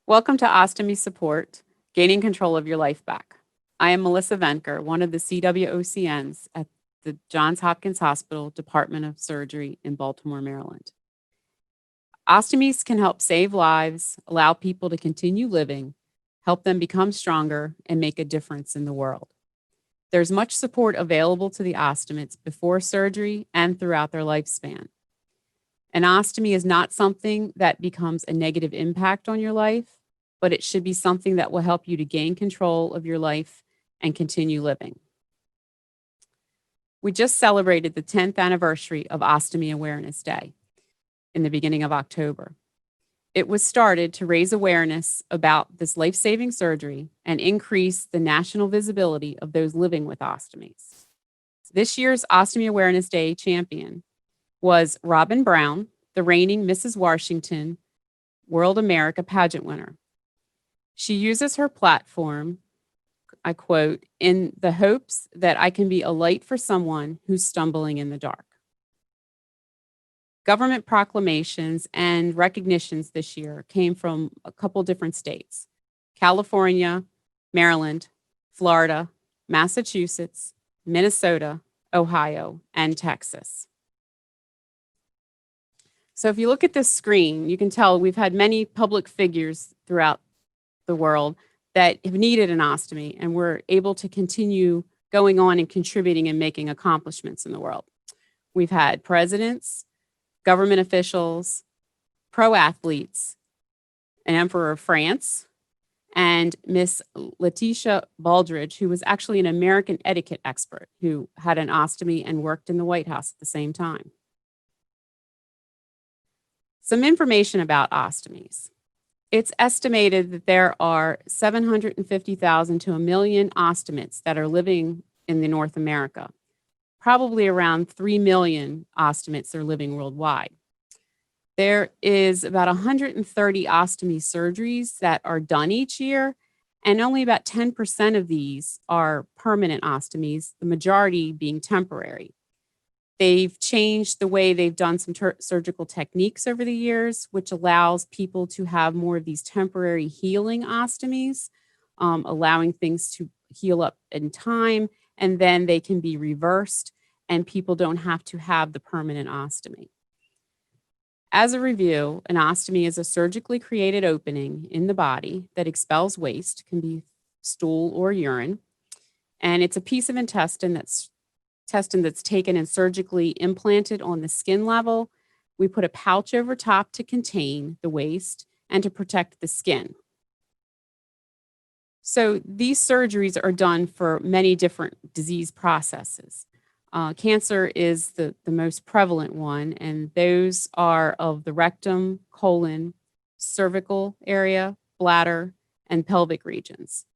Welcome to Ostomy Support, Gaining Control of Your Life Back. I am Melissa Venker, one of the CWOCNs at the Johns Hopkins Hospital Department of Surgery in Baltimore, Maryland. Ostomies can help save lives, allow people to continue living, help them become stronger, and make a difference in the world. There's much support available to the ostomates before surgery and throughout their lifespan. An ostomy is not something that becomes a negative impact on your life, but it should be something that will help you to gain control of your life and continue living. We just celebrated the 10th anniversary of Ostomy Awareness Day in the beginning of October. It was started to raise awareness about this life-saving surgery and increase the national visibility of those living with ostomies. This year's Ostomy Awareness Day champion was Robin Brown, the reigning Mrs. Washington World America pageant winner. She uses her platform, I quote, "in the hopes that I can be a light for someone who's stumbling in the dark." Government proclamations and recognitions this year came from a couple different states: California, Maryland, Florida, Massachusetts, Minnesota, Ohio, and Texas. So if you look at this screen, you can tell we've had many public figures throughout the world that have needed an ostomy, and we're able to continue going on and contributing and making accomplishments in the world. We've had presidents, government officials, pro athletes, an emperor of France, and Miss Letitia Baldridge, who was actually an American etiquette expert who had an ostomy and worked in the White House at the same time. Some information about ostomies. It's estimated that there are 750,000 to 1 million ostomates that are living in North America. Probably around 3 million ostomates are living worldwide. There is about 130 ostomy surgeries that are done each year, and only about 10% of these are permanent ostomies, the majority being temporary. They've changed the way they've done some surgical techniques over the years, which allows people to have more of these temporary healing ostomies, allowing things to heal up in time, and then they can be reversed, and people don't have to have the permanent ostomy. As a review, an ostomy is a surgically created opening in the body that expels waste, can be stool or urine, and it's a piece of intestine that's taken and surgically implanted on the skin level. We put a pouch over top to contain the waste and to protect the skin. So these surgeries are done for many different disease processes. Cancer is the most prevalent one, and those are of the rectum, colon, cervical area, bladder, and pelvic regions.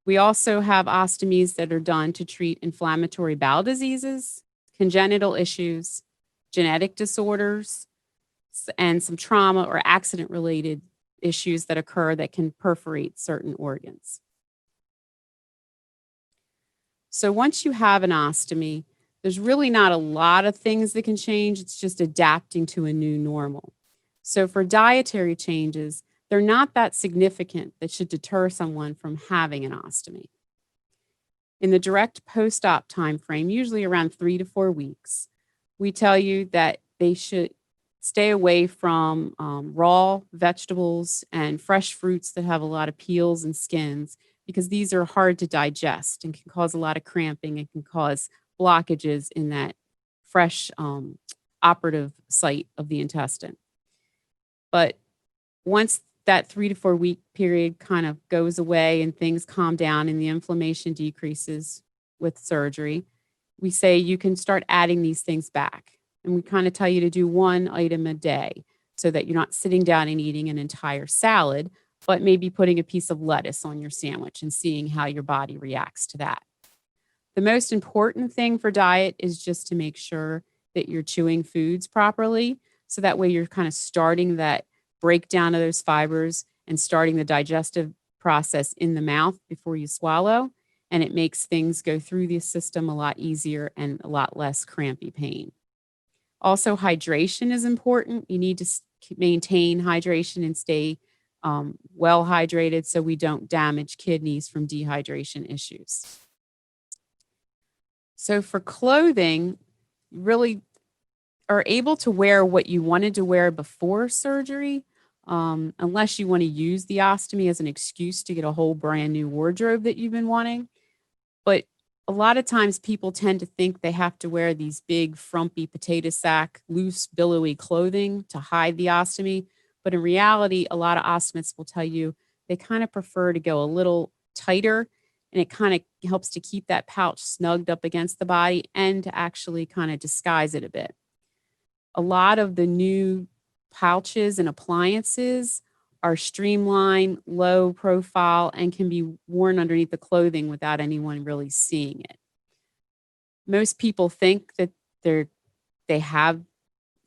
We also have ostomies that are done to treat inflammatory bowel diseases, congenital issues, genetic disorders, and some trauma or accident-related issues that occur that can perforate certain organs. So once you have an ostomy, there's really not a lot of things that can change. It's just adapting to a new normal. So for dietary changes, they're not that significant that should deter someone from having an ostomy. In the direct post-op time frame, usually around 3 to 4 weeks, we tell you that they should stay away from raw vegetables and fresh fruits that have a lot of peels and skins, because these are hard to digest and can cause a lot of cramping and can cause blockages in that fresh operative site of the intestine. But once that 3 to 4 week period kind of goes away and things calm down and the inflammation decreases with surgery, we say you can start adding these things back. And we kind of tell you to do one item a day so that you're not sitting down and eating an entire salad, but maybe putting a piece of lettuce on your sandwich and seeing how your body reacts to that. The most important thing for diet is just to make sure that you're chewing foods properly. So that way you're kind of starting that breakdown of those fibers and starting the digestive process in the mouth before you swallow. And it makes things go through the system a lot easier and a lot less crampy pain. Also, hydration is important. You need to maintain hydration and stay well hydrated so we don't damage kidneys from dehydration issues. So for clothing, you really are able to wear what you wanted to wear before surgery, unless you want to use the ostomy as an excuse to get a whole brand new wardrobe that you've been wanting. But a lot of times people tend to think they have to wear these big, frumpy potato sack, loose, billowy clothing to hide the ostomy. But in reality, a lot of ostomates will tell you they kind of prefer to go a little tighter, and it kind of helps to keep that pouch snugged up against the body and to actually kind of disguise it a bit. A lot of the new pouches and appliances are streamlined, low profile, and can be worn underneath the clothing without anyone really seeing it. Most people think that they have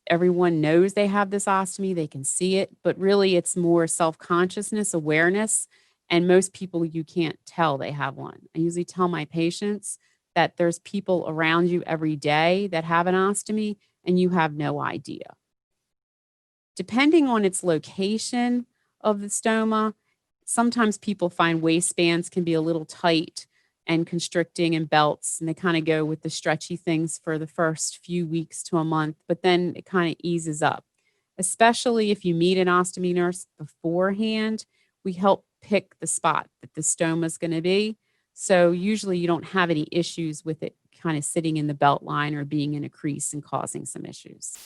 everyone knows they have this ostomy, they can see it, but really it's more self-consciousness, awareness, and most people you can't tell they have one. I usually tell my patients that there's people around you every day that have an ostomy and you have no idea. Depending on its location of the stoma, sometimes people find waistbands can be a little tight and constricting and belts, and they kind of go with the stretchy things for the first few weeks to a month, but then it kind of eases up. Especially if you meet an ostomy nurse beforehand, we help pick the spot that the stoma is going to be. So usually you don't have any issues with it kind of sitting in the belt line or being in a crease and causing some issues.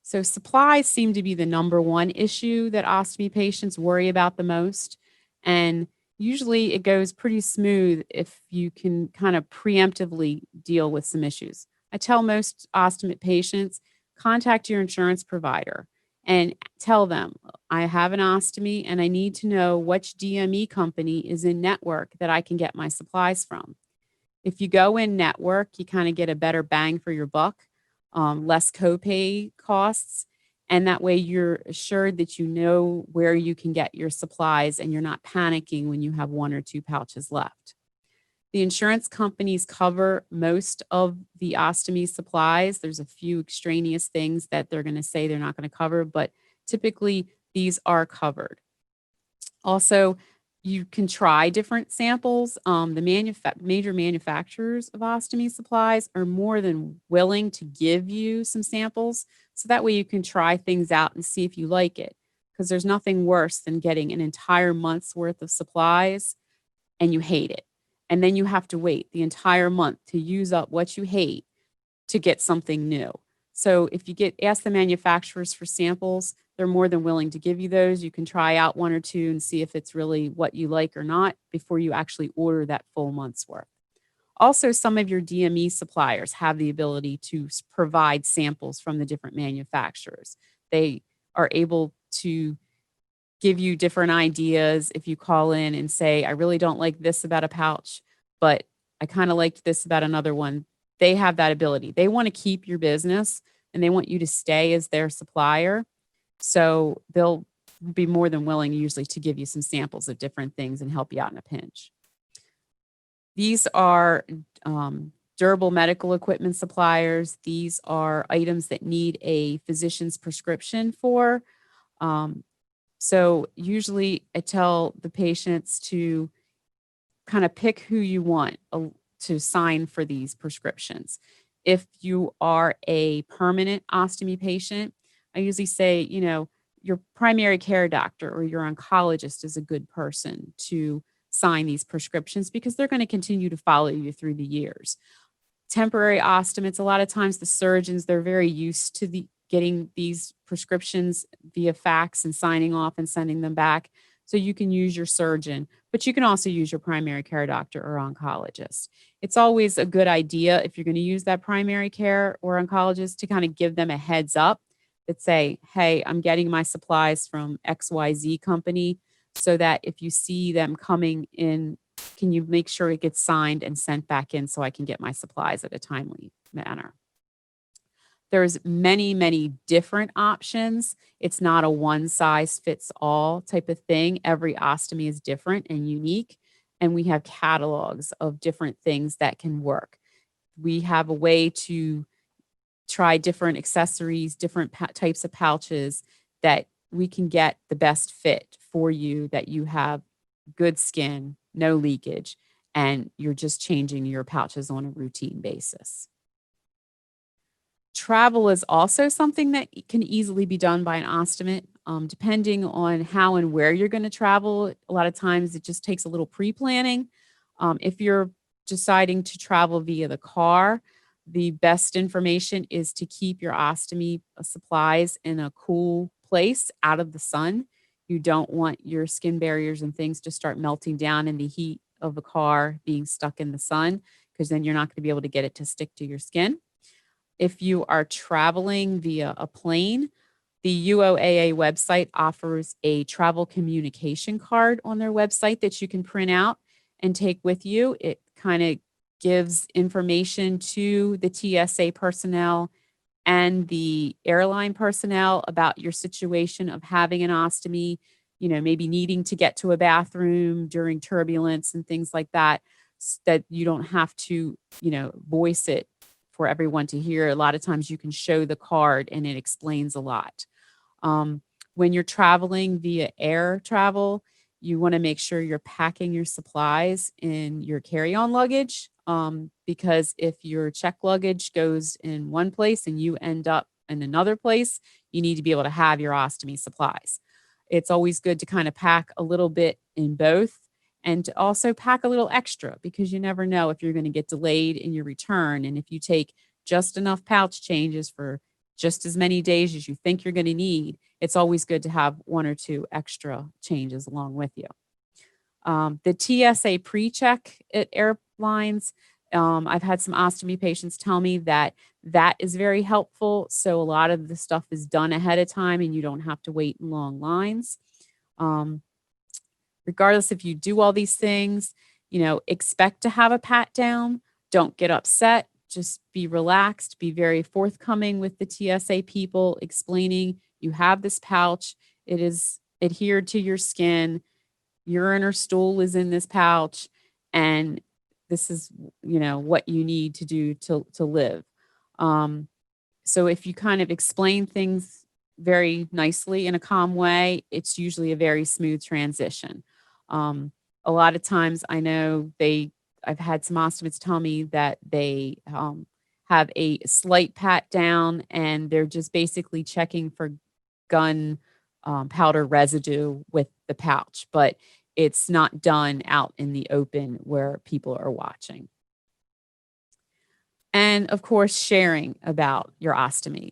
So supplies seem to be the number one issue that ostomy patients worry about the most. And usually it goes pretty smooth if you can kind of preemptively deal with some issues. I tell most ostomy patients, contact your insurance provider and tell them, I have an ostomy and I need to know which DME company is in network that I can get my supplies from. If you go in network, you kind of get a better bang for your buck, less copay costs, and that way you're assured that you know where you can get your supplies and you're not panicking when you have one or two pouches left. The insurance companies cover most of the ostomy supplies. There's a few extraneous things that they're going to say they're not going to cover, but typically these are covered. Also, you can try different samples. The major manufacturers of ostomy supplies are more than willing to give you some samples. So that way you can try things out and see if you like it. Because there's nothing worse than getting an entire month's worth of supplies and you hate it. And then you have to wait the entire month to use up what you hate to get something new. So if you ask the manufacturers for samples, they're more than willing to give you those. You can try out one or two and see if it's really what you like or not before you actually order that full month's worth. Also, some of your DME suppliers have the ability to provide samples from the different manufacturers. They are able to give you different ideas if you call in and say, I really don't like this about a pouch, but I kind of liked this about another one. They have that ability. They want to keep your business and they want you to stay as their supplier. So they'll be more than willing usually to give you some samples of different things and help you out in a pinch. These are durable medical equipment suppliers. These are items that need a physician's prescription for. So usually I tell the patients to kind of pick who you want to sign for these prescriptions. If you are a permanent ostomy patient, I usually say, your primary care doctor or your oncologist is a good person to sign these prescriptions because they're going to continue to follow you through the years. Temporary ostomates, a lot of times the surgeons, they're very used to getting these prescriptions via fax and signing off and sending them back. So you can use your surgeon, but you can also use your primary care doctor or oncologist. It's always a good idea if you're going to use that primary care or oncologist to kind of give them a heads up that say, hey, I'm getting my supplies from XYZ company, so that if you see them coming in, can you make sure it gets signed and sent back in so I can get my supplies at a timely manner? There's many, many different options. It's not a one size fits all type of thing. Every ostomy is different and unique. And we have catalogs of different things that can work. We have a way to try different accessories, different types of pouches that we can get the best fit for you, that you have good skin, no leakage, and you're just changing your pouches on a routine basis. Travel is also something that can easily be done by an ostomate, depending on how and where you're going to travel. A lot of times it just takes a little pre planning. If you're deciding to travel via the car, the best information is to keep your ostomy supplies in a cool place out of the sun. You don't want your skin barriers and things to start melting down in the heat of the car being stuck in the sun, because then you're not going to be able to get it to stick to your skin. If you are traveling via a plane, the UOAA website offers a travel communication card on their website that you can print out and take with you. It kind of gives information to the TSA personnel and the airline personnel about your situation of having an ostomy, maybe needing to get to a bathroom during turbulence and things like that, that you don't have to, voice it for everyone to hear. A lot of times you can show the card and it explains a lot. Um, when you're traveling via air travel, you want to make sure you're packing your supplies in your carry-on luggage, because if your check luggage goes in one place and you end up in another place, you need to be able to have your ostomy supplies. It's always good to kind of pack a little bit in both, and to also pack a little extra, because you never know if you're going to get delayed in your return. And if you take just enough pouch changes for just as many days as you think you're going to need, it's always good to have one or two extra changes along with you. The TSA pre-check at airlines, I've had some ostomy patients tell me that that is very helpful. So a lot of the stuff is done ahead of time and you don't have to wait in long lines. Um, Regardless if you do all these things, expect to have a pat down. Don't get upset. Just be relaxed. Be very forthcoming with the TSA people, explaining you have this pouch. It is adhered to your skin. Urine or stool is in this pouch, and this is, what you need to do to live. Um, so if you kind of explain things very nicely in a calm way, it's usually a very smooth transition. Um, a lot of times I know I've had some ostomates tell me that they have a slight pat down and they're just basically checking for gun powder residue with the pouch, but it's not done out in the open where people are watching. And of course, sharing about your ostomy.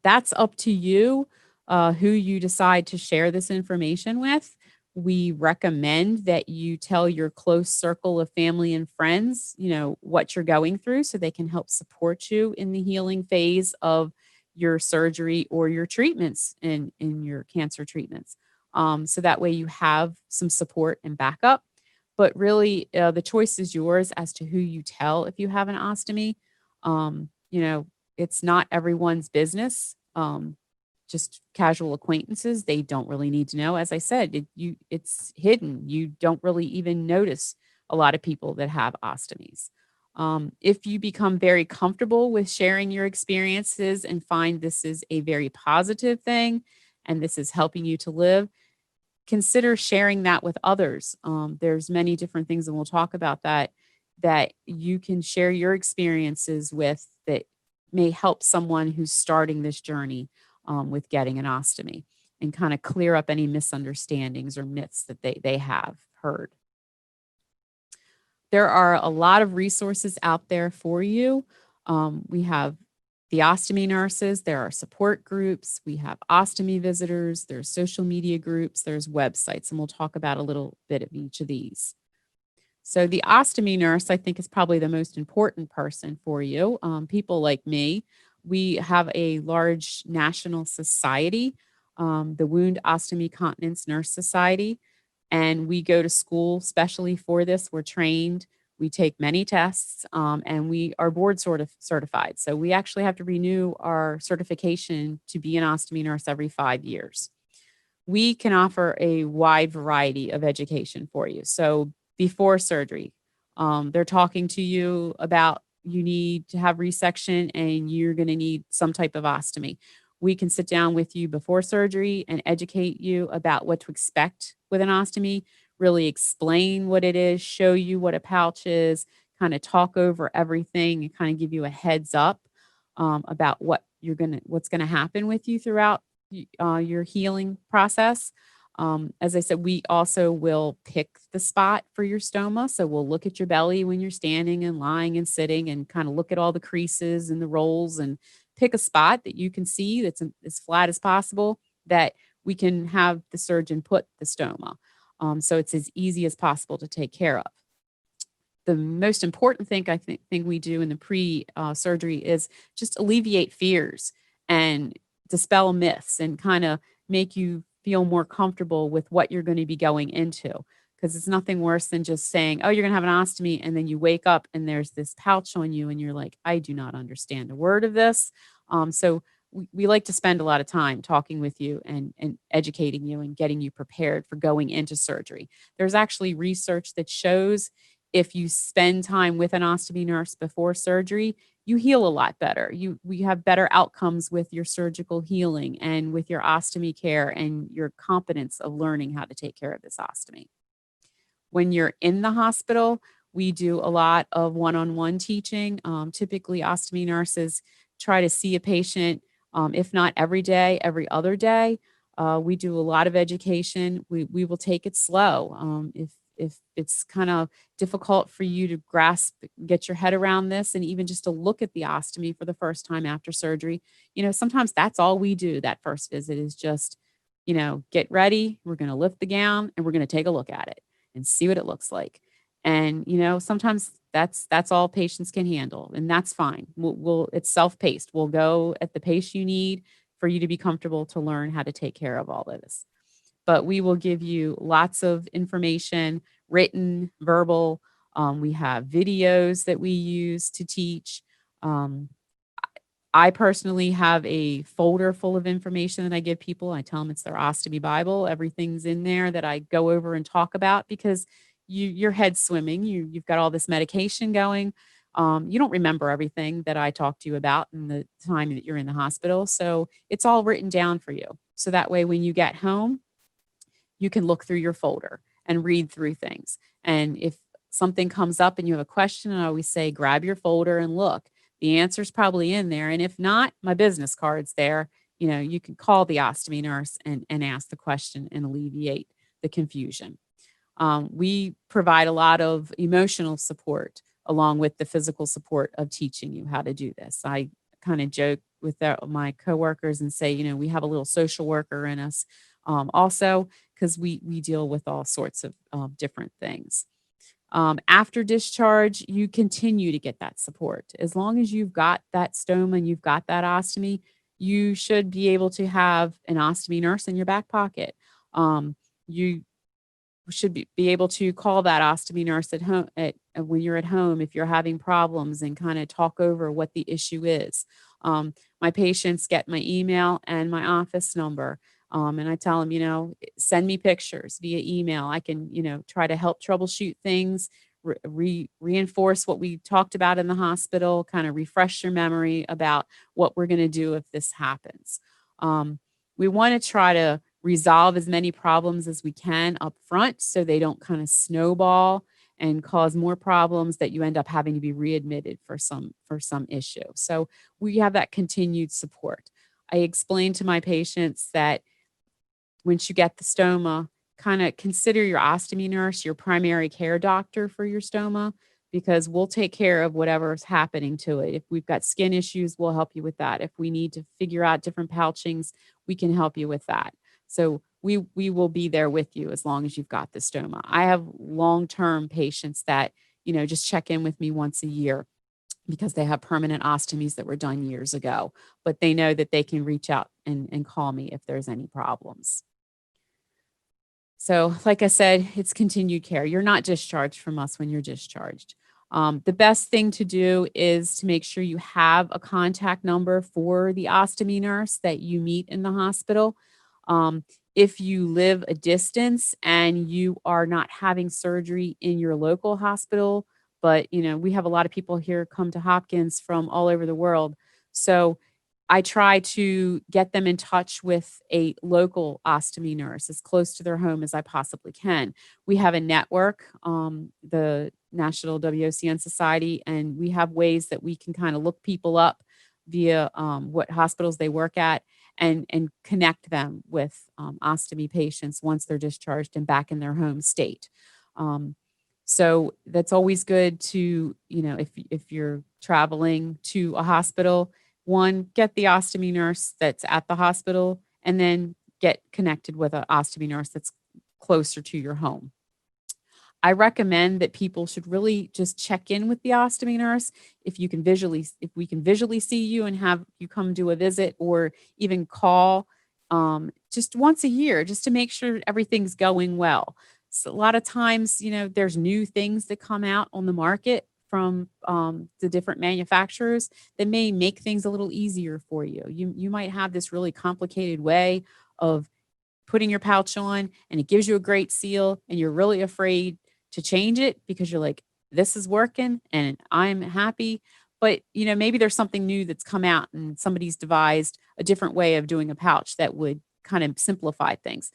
That's up to you, who you decide to share this information with. We recommend that you tell your close circle of family and friends, what you're going through, so they can help support you in the healing phase of your surgery or your treatments in your cancer treatments. So that way you have some support and backup. But really, the choice is yours as to who you tell if you have an ostomy. um, you know, it's not everyone's business. Just casual acquaintances, they don't really need to know. As I said, it's hidden. You don't really even notice a lot of people that have ostomies. If you become very comfortable with sharing your experiences and find this is a very positive thing and this is helping you to live, consider sharing that with others. There's many different things, and we'll talk about that you can share your experiences with, that may help someone who's starting this journey with getting an ostomy, and kind of clear up any misunderstandings or myths that they have heard. There are a lot of resources out there for you. We have the ostomy nurses, there are support groups, we have ostomy visitors, there's social media groups, there's websites, and we'll talk about a little bit of each of these. So the ostomy nurse, I think, is probably the most important person for you. People like me, we have a large national society, the Wound Ostomy Continence Nurse Society, and we go to school specially for this. We're trained. We take many tests, and we are board certified. So we actually have to renew our certification to be an ostomy nurse every 5 years. We can offer a wide variety of education for you. So before surgery, they're talking to you about you need to have resection and you're going to need some type of ostomy. We can sit down with you before surgery and educate you about what to expect with an ostomy, really explain what it is, show you what a pouch is, kind of talk over everything and kind of give you a heads up about what's gonna happen with you throughout your healing process. As I said, we also will pick the spot for your stoma. So we'll look at your belly when you're standing and lying and sitting and kind of look at all the creases and the rolls and pick a spot that you can see that's as flat as possible that we can have the surgeon put the stoma. So it's as easy as possible to take care of. The most important thing thing we do in the pre surgery is just alleviate fears and dispel myths and kind of make you feel more comfortable with what you're going to be going into. Because it's nothing worse than just saying, oh, you're going to have an ostomy. And then you wake up and there's this pouch on you, and you're like, I do not understand a word of this. So we like to spend a lot of time talking with you and educating you and getting you prepared for going into surgery. There's actually research that shows if you spend time with an ostomy nurse before surgery, you heal a lot better. We have better outcomes with your surgical healing and with your ostomy care and your competence of learning how to take care of this ostomy. When you're in the hospital, we do a lot of one-on-one teaching. Typically, ostomy nurses try to see a patient, if not every day, every other day. We do a lot of education. We will take it slow. If it's kind of difficult for you to grasp, get your head around this, and even just to look at the ostomy for the first time after surgery, sometimes that's all we do that first visit is just, get ready. We're going to lift the gown and we're going to take a look at it and see what it looks like. And sometimes that's all patients can handle, and that's fine. It's self-paced. We'll go at the pace you need for you to be comfortable to learn how to take care of all of this. But we will give you lots of information, written, verbal. We have videos that we use to teach. Um, I personally have a folder full of information that I give people. I tell them it's their ostomy Bible. Everything's in there that I go over and talk about because your head's swimming. You've got all this medication going. You don't remember everything that I talked to you about in the time that you're in the hospital. So it's all written down for you. So that way, when you get home, you can look through your folder and read through things. And if something comes up and you have a question, I always say, grab your folder and look. The answer's probably in there. And if not, my business card's there. You can call the ostomy nurse and ask the question and alleviate the confusion. We provide a lot of emotional support along with the physical support of teaching you how to do this. I kind of joke with my coworkers and say, we have a little social worker in us also because we deal with all sorts of different things. After discharge, you continue to get that support. As long as you've got that stoma and you've got that ostomy, you should be able to have an ostomy nurse in your back pocket. You should be able to call that ostomy nurse at home when you're at home if you're having problems and kind of talk over what the issue is. My patients get my email and my office number. And I tell them, send me pictures via email. I can, try to help troubleshoot things, reinforce what we talked about in the hospital, kind of refresh your memory about what we're going to do if this happens. We want to try to resolve as many problems as we can up front so they don't kind of snowball and cause more problems that you end up having to be readmitted for some issue. So we have that continued support. I explain to my patients that once you get the stoma, kind of consider your ostomy nurse your primary care doctor for your stoma because we'll take care of whatever's happening to it. If we've got skin issues, we'll help you with that. If we need to figure out different pouchings, we can help you with that. So we will be there with you as long as you've got the stoma. I have long-term patients that, just check in with me once a year because they have permanent ostomies that were done years ago, but they know that they can reach out and call me if there's any problems. So, like I said, it's continued care. You're not discharged from us when you're discharged. The best thing to do is to make sure you have a contact number for the ostomy nurse that you meet in the hospital. If you live a distance and you are not having surgery in your local hospital, but we have a lot of people here come to Hopkins from all over the world. So I try to get them in touch with a local ostomy nurse as close to their home as I possibly can. We have a network, the National WOCN Society, and we have ways that we can kind of look people up via what hospitals they work at and connect them with ostomy patients once they're discharged and back in their home state. Um, so that's always good to, if you're traveling to a hospital, one, get the ostomy nurse that's at the hospital, and then get connected with an ostomy nurse that's closer to your home. I recommend that people should really just check in with the ostomy nurse if we can visually see you and have you come do a visit, or even call just once a year just to make sure everything's going well. So a lot of times, there's new things that come out on the market from the different manufacturers that may make things a little easier for you. You might have this really complicated way of putting your pouch on, and it gives you a great seal, and you're really afraid to change it because you're like, this is working and I'm happy. But maybe there's something new that's come out and somebody's devised a different way of doing a pouch that would kind of simplify things.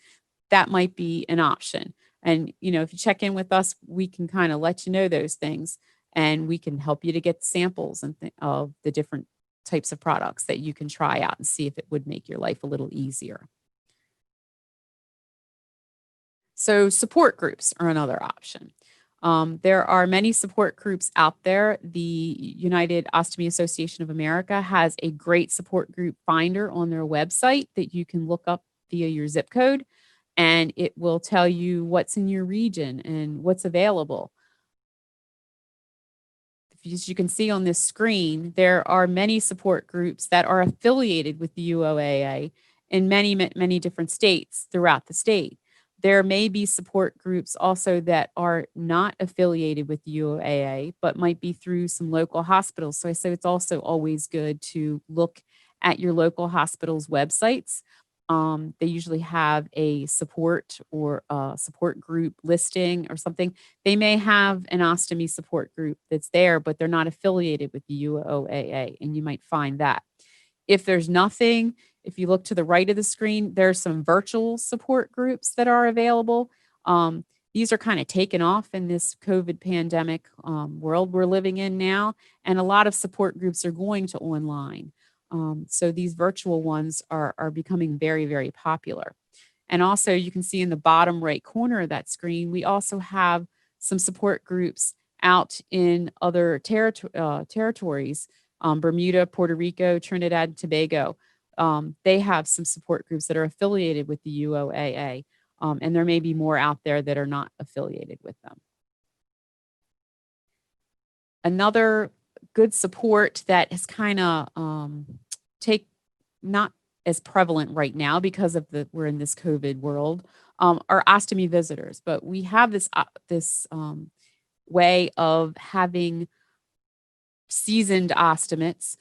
That might be an option. And if you check in with us, we can kind of let you know those things, and we can help you to get samples of the different types of products that you can try out and see if it would make your life a little easier. So support groups are another option. There are many support groups out there. The United Ostomy Association of America has a great support group finder on their website that you can look up via your zip code, and it will tell you what's in your region and what's available. As you can see on this screen, there are many support groups that are affiliated with the UOAA in many different states throughout the state. There may be support groups also that are not affiliated with UOAA, but might be through some local hospitals. So I say it's also always good to look at your local hospital's websites. They usually have a support or a support group listing or something. They may have an ostomy support group that's there, but they're not affiliated with the UOAA, and you might find that. If there's nothing, if you look to the right of the screen, there's some virtual support groups that are available. These are kind of taken off in this COVID pandemic world we're living in now, and a lot of support groups are going to online. So these virtual ones are becoming very, very popular. And also, you can see in the bottom right corner of that screen, we also have some support groups out in other territories, Bermuda, Puerto Rico, Trinidad, and Tobago. They have some support groups that are affiliated with the UOAA, and there may be more out there that are not affiliated with them. Another good support that is kind of take not as prevalent right now because of we're in this COVID world, are ostomy visitors. But we have this way of having seasoned ostomates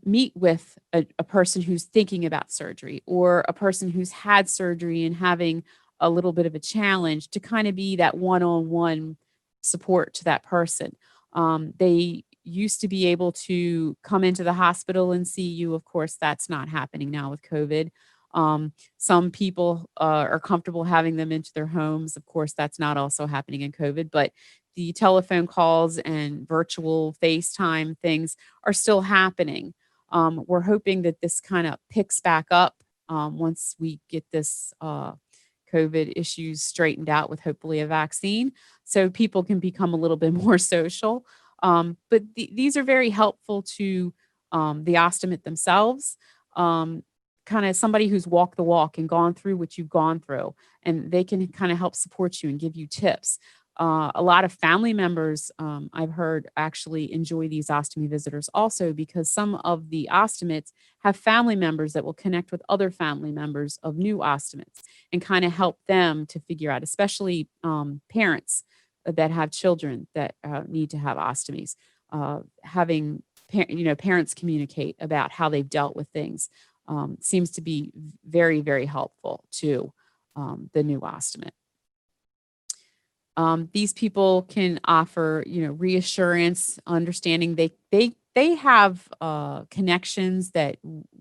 meet with a person who's thinking about surgery, or a person who's had surgery and having a little bit of a challenge, to kind of be that one-on-one support to that person. They used to be able to come into the hospital and see you. Of course, that's not happening now with COVID. Some people are comfortable having them into their homes. Of course, that's not also happening in COVID, but the telephone calls and virtual FaceTime things are still happening. We're hoping that this kind of picks back up once we get this COVID issues straightened out with hopefully a vaccine, so people can become a little bit more social. But these are very helpful to the ostomate themselves, kind of somebody who's walked the walk and gone through what you've gone through, and they can kind of help support you and give you tips. A lot of family members, I've heard, actually enjoy these ostomy visitors also, because some of the ostomates have family members that will connect with other family members of new ostomates and kind of help them to figure out, especially parents that have children that need to have ostomies. Having parents communicate about how they've dealt with things seems to be very, very helpful to the new ostomate. These people can offer, reassurance, understanding. They they have connections that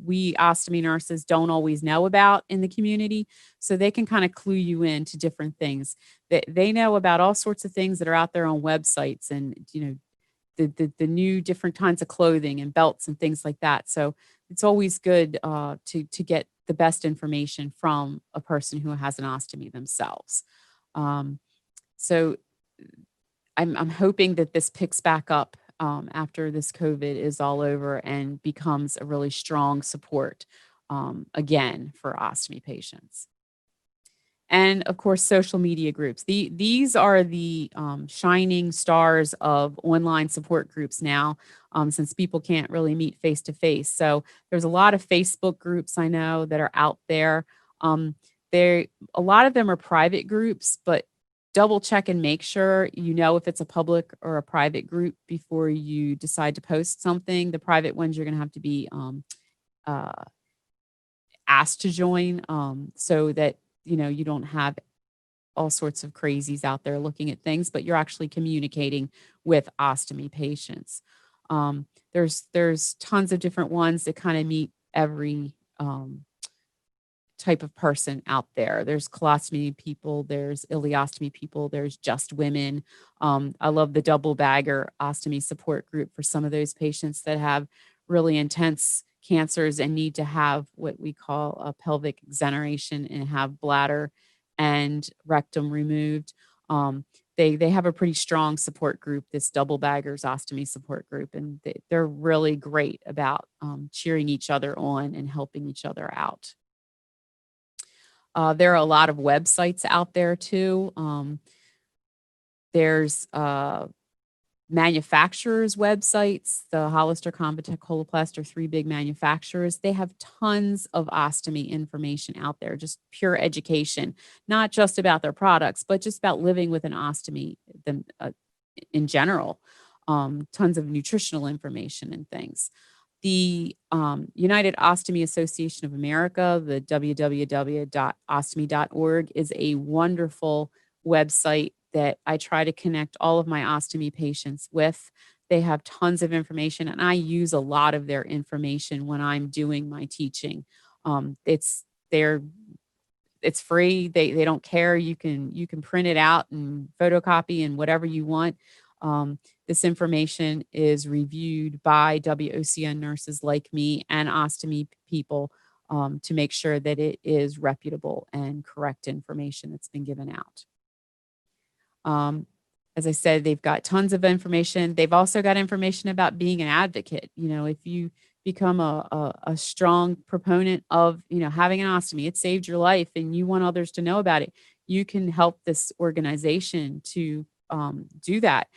we ostomy nurses don't always know about in the community. So they can kind of clue you in to different things. They know about all sorts of things that are out there on websites, and the new different kinds of clothing and belts and things like that. So it's always good to get the best information from a person who has an ostomy themselves. Um, so I'm hoping that this picks back up after this COVID is all over and becomes a really strong support again for ostomy patients. And of course, social media groups. These are the shining stars of online support groups now, since people can't really meet face to face. So there's a lot of Facebook groups I know that are out there. Um, a lot of them are private groups, but double check and make sure you know if it's a public or a private group before you decide to post something. The private ones you're going to have to be uh, asked to join, so that you don't have all sorts of crazies out there looking at things, but you're actually communicating with ostomy patients. There's tons of different ones that kind of meet every type of person out there. There's colostomy people, there's ileostomy people, there's just women. I love the double bagger ostomy support group for some of those patients that have really intense cancers and need to have what we call a pelvic exoneration and have bladder and rectum removed. They have a pretty strong support group, this double baggers ostomy support group, and they're really great about cheering each other on and helping each other out. There are a lot of websites out there too. There's manufacturers' websites. The Hollister, Convatec, Coloplast are three big manufacturers. They have tons of ostomy information out there, just pure education, not just about their products, but just about living with an ostomy in general. Tons of nutritional information and things. The United Ostomy Association of America, the www.ostomy.org, is a wonderful website that I try to connect all of my ostomy patients with. They have tons of information, and I use a lot of their information when I'm doing my teaching. It's their it's free. They don't care. You can print it out and photocopy and whatever you want. This information is reviewed by WOCN nurses like me and ostomy people to make sure that it is reputable and correct information that's been given out. Um, as I said, they've got tons of information. They've also got information about being an advocate. If you become a strong proponent of, having an ostomy, it saved your life and you want others to know about it, you can help this organization to do that.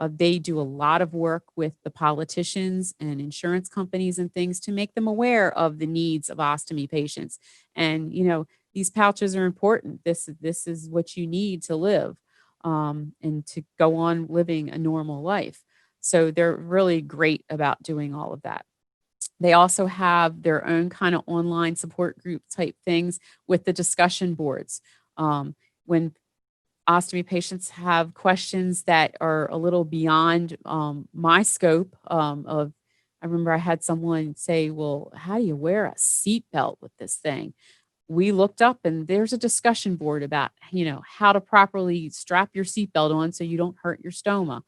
They do a lot of work with the politicians and insurance companies and things to make them aware of the needs of ostomy patients. And, these pouches are important. This is what you need to live and to go on living a normal life. So they're really great about doing all of that. They also have their own kind of online support group type things with the discussion boards. When ostomy patients have questions that are a little beyond my scope I remember I had someone say, well, how do you wear a seatbelt with this thing? We looked up and there's a discussion board about, how to properly strap your seatbelt on so you don't hurt your stoma.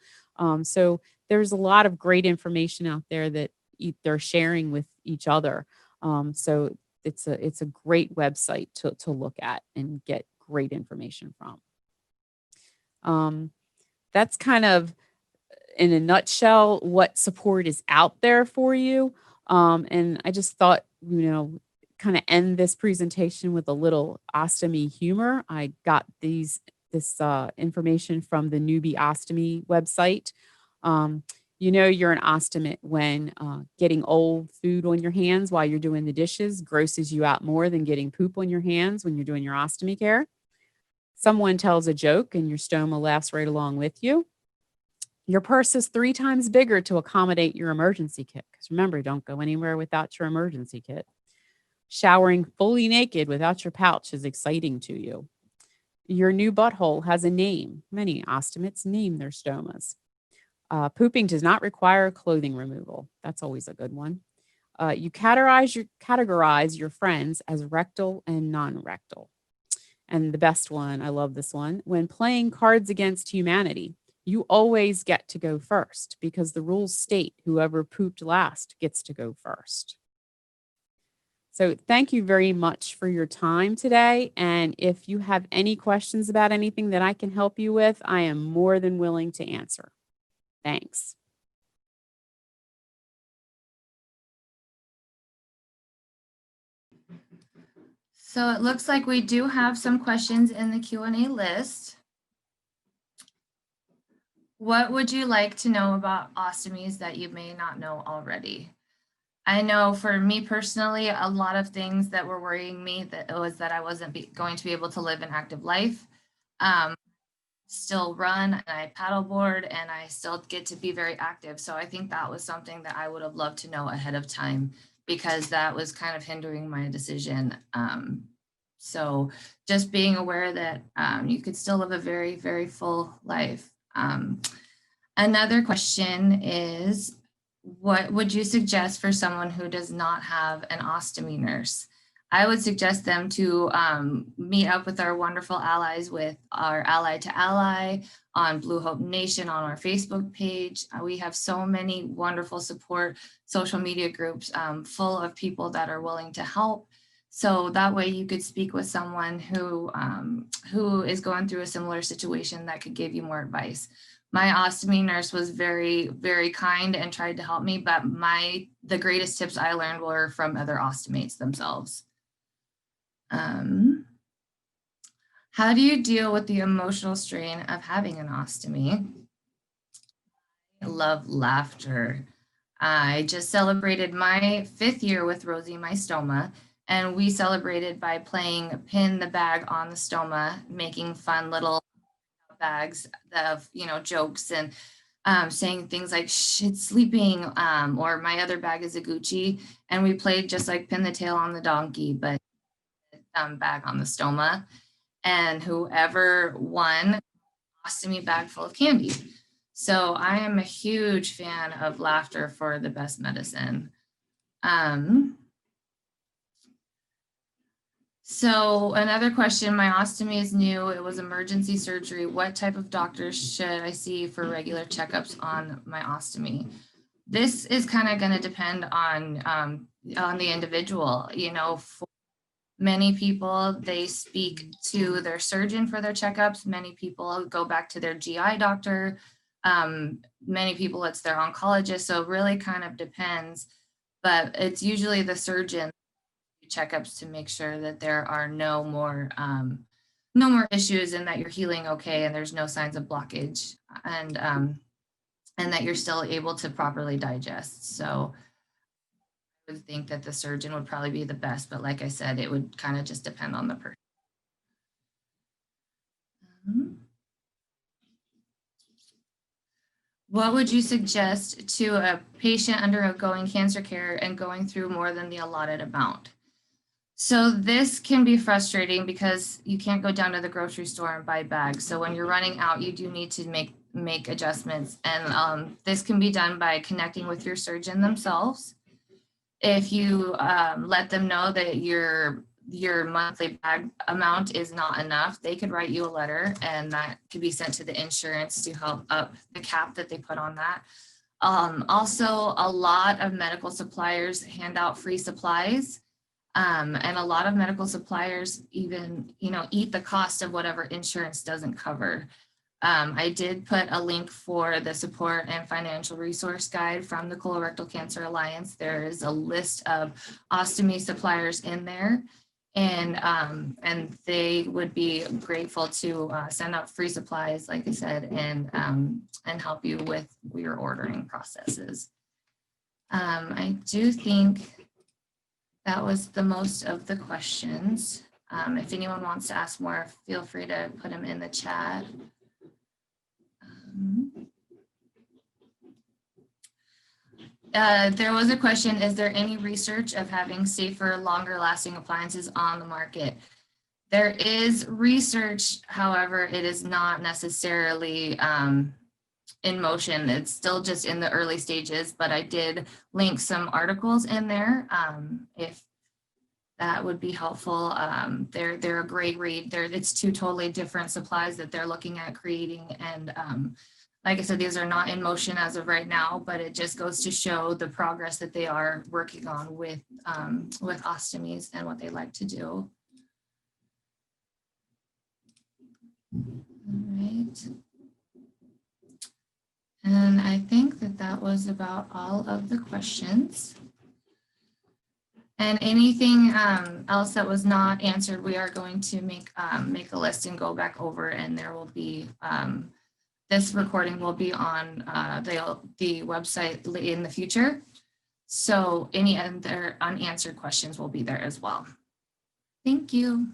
So there's a lot of great information out there that they're sharing with each other. So it's a great website to look at and get great information from. Um, that's kind of in a nutshell what support is out there for you. And I just thought, kind of end this presentation with a little ostomy humor. I got this information from the Newbie Ostomy website. You're an ostomate when getting old food on your hands while you're doing the dishes grosses you out more than getting poop on your hands when you're doing your ostomy care. Someone tells a joke and your stoma laughs right along with you. Your purse is 3 times bigger to accommodate your emergency kit. Because remember, don't go anywhere without your emergency kit. Showering fully naked without your pouch is exciting to you. Your new butthole has a name. Many ostomates name their stomas. Pooping does not require clothing removal. That's always a good one. You categorize your friends as rectal and non-rectal. And the best one, I love this one. When playing Cards Against Humanity, you always get to go first because the rules state whoever pooped last gets to go first. So thank you very much for your time today. And if you have any questions about anything that I can help you with, I am more than willing to answer. Thanks. So it looks like we do have some questions in the Q&A list. What would you like to know about ostomies that you may not know already? I know for me personally, a lot of things that were worrying me that I wasn't going to be able to live an active life. Still run and I paddleboard and I still get to be very active. So I think that was something that I would have loved to know ahead of time because that was kind of hindering my decision. So just being aware that you could still live a very, very full life. Another question is, what would you suggest for someone who does not have an ostomy nurse? I would suggest them to meet up with our wonderful allies with our Ally to Ally on Blue Hope Nation on our Facebook page. We have so many wonderful support social media groups full of people that are willing to help. So that way you could speak with someone who is going through a similar situation that could give you more advice. My ostomy nurse was very, very kind and tried to help me, but the greatest tips I learned were from other ostomates themselves. How do you deal with the emotional strain of having an ostomy? I love laughter. I just celebrated my 5th year with Rosie, my stoma, and we celebrated by playing pin the bag on the stoma, making fun little bags of, jokes and saying things like, shh, it's sleeping, or my other bag is a Gucci. And we played just like pin the tail on the donkey, but bag on the stoma. And whoever won, ostomy bag full of candy. So I am a huge fan of laughter for the best medicine. So another question, my ostomy is new. It was emergency surgery. What type of doctors should I see for regular checkups on my ostomy? This is kind of going to depend on the individual. For many people, they speak to their surgeon for their checkups. Many people go back to their GI doctor. Many people, it's their oncologist. So it really kind of depends, but it's usually the surgeon checkups to make sure that there are no more issues and that you're healing okay and there's no signs of blockage and that you're still able to properly digest. So I would think that the surgeon would probably be the best, but like I said, it would kind of just depend on the person. What would you suggest to a patient undergoing cancer care and going through more than the allotted amount? So this can be frustrating because you can't go down to the grocery store and buy bags. So when you're running out, you do need to make adjustments. And this can be done by connecting with your surgeon themselves. If you let them know that your monthly bag amount is not enough, they could write you a letter and that could be sent to the insurance to help up the cap that they put on that. Also, a lot of medical suppliers hand out free supplies. And a lot of medical suppliers even, eat the cost of whatever insurance doesn't cover. I did put a link for the support and financial resource guide from the Colorectal Cancer Alliance. There is a list of ostomy suppliers in there, and they would be grateful to send out free supplies, like I said, and help you with your ordering processes. I do think that was the most of the questions. If anyone wants to ask more, feel free to put them in the chat. There was a question, is there any research of having safer, longer lasting appliances on the market? There is research, however, it is not necessarily in motion. It's still just in the early stages, but I did link some articles in there if that would be helpful. They're a great read. It's two totally different supplies that they're looking at creating. And like I said, these are not in motion as of right now, but it just goes to show the progress that they are working on with ostomies and what they like to do. All right. And I think that was about all of the questions. And anything else that was not answered, we are going to make a list and go back over, and there will be, this recording will be on the website in the future. So any other unanswered questions will be there as well. Thank you.